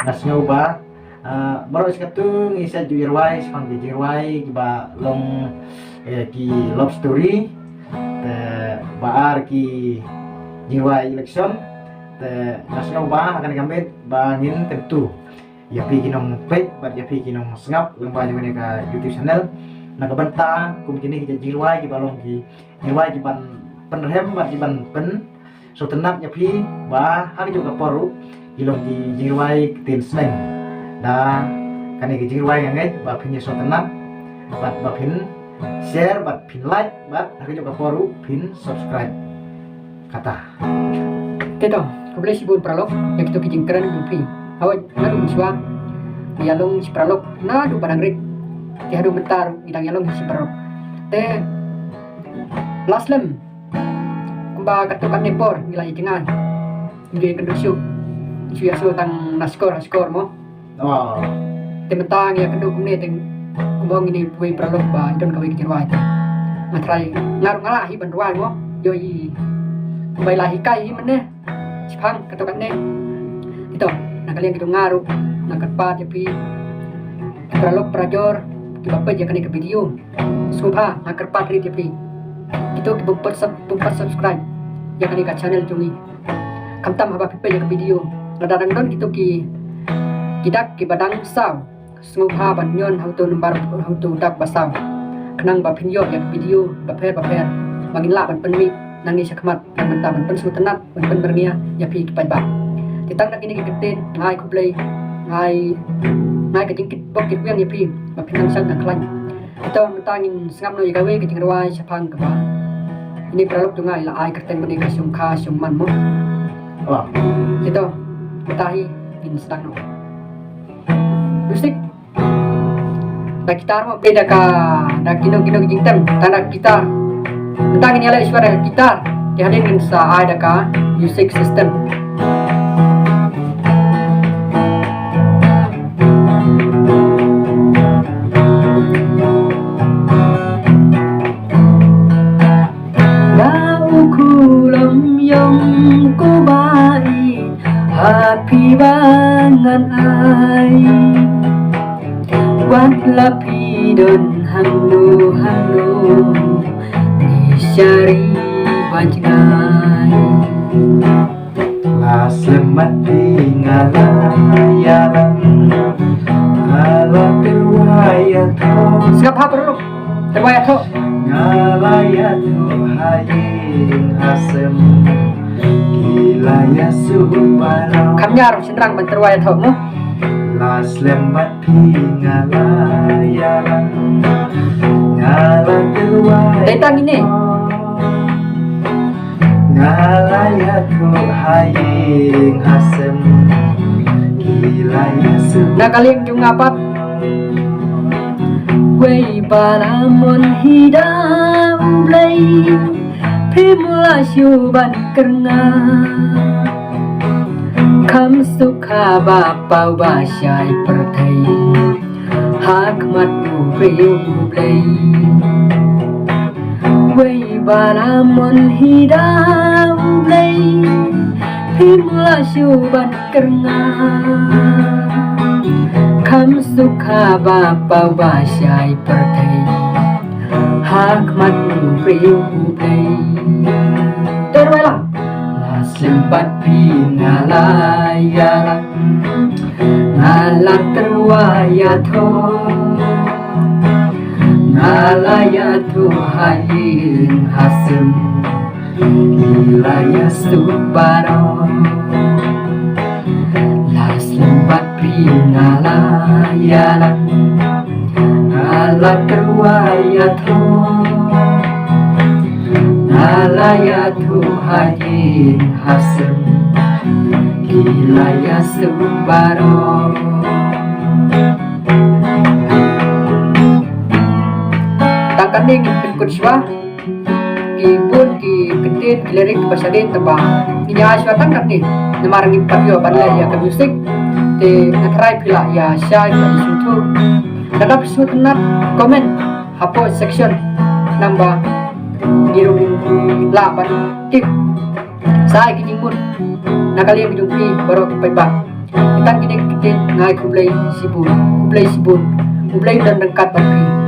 nasngaw ba baro iskatung isa juirwai spang jirwai ba long ki love story te baar ki jirwai election te nasngaw ba akan gamit bangin tentu ya pi kinong page ba ya pi kinong sngap lembah ni ka YouTube channel nakabanta kum kini kita jirwai ki balong ki jirwai ki ban penrem ba ki ban pen so tenak ya pi ba hari juga poru ilong ki jirwai tin sneng da kani ki jirwai ngai ba pin so tenak ba pin share ba pin like ba hari juga poru pin subscribe kata Teto, boleh sibuk pralog yang kita kijing keren gumpi. Awak lalu miswa yalong si pralog na du barang rik. Ti hadu bentar idang yalong si pralog. Te laslem kumba katukan nepor nilai jengan. Ngi kendusuk. Isu aso tang naskor mo. oh Te mentang ya kendu kumne teng kumbang ini buai pralog ba idon kawai kijirwai. Matrai ngaru ngalah hi banduai mo. Yoi kumbai lahi kai hi mene. Sipang katukan ne. Ito, nakalian kita ngaruh, nakatpat ya pi, pralog prajor, kita apa je kani ke video, subha nakatpat rit ya pi, itu kita bumpat subscribe, ya kani ke channel jungi, kamtam haba pipe ya ke video, ladang don gitu kidak ki badang saw, subha banyon hautu numbar hautu dak basaw, kenang ba pinyo ya ke video, baper, bangin la ban penmi, nangis sakmat, nang mentah ban pensu tenat, ban pen bernia, ya pi kipai ba. Titang nak ini keketin ngai kuplay ngai kejingkit pokit wiang ya pi bapinang sang nak lain itu mentangin sengap no igawe kejing ruai sapang ke ba ini pralog tu ngai la ai kerten bani kasung ka sung man mo oh itu mutahi bin sedang no musik dak gitar mo beda ka dak kino kejing tem tanda gitar mentangin yala suara gitar dihadirkan sa ai ka music system Happy bangan ai wat lapidon hanu di syari bajngai la selamat tinggalan ala terwayat siap ha perlu terwayat ho ngalayat hayin asem kilaya subhanahu kamnyar senrang ban terwayat ho mo la selamat tinggalan ngala terwayat datang ini ngalayat hayin asem kilaya subhanahu na kaling yung apat way balamon hidam blay Pimula syuban kerna Kam sukha bapau basyai pertai Hakmat ubriu blay Way balamon hidam blay Pimula syuban kerna Kam sukha bapau basyai pertai Hakmat ubriu blay Terwela sempat pinalayalan ngalah terwayato ngalayatu hayin hasem ilaya subaro las lembat pinalayalan ngalah terwayato Alayatu hayin hasem Ilaya subaro Takkan ning ikut swa Kibun ki ketit lirik pasadin tebang Inya aswa tangkat ni Namarang ipatyo panlay ya ke musik Te nakrai pila ya syai ka isutu Nadap sutenat komen Hapo section Namba Irung laban tip saya kijing pun nakalian kijung pi baru kipai ba Itang kini kita ngai kublai sibun dan dengkat bagi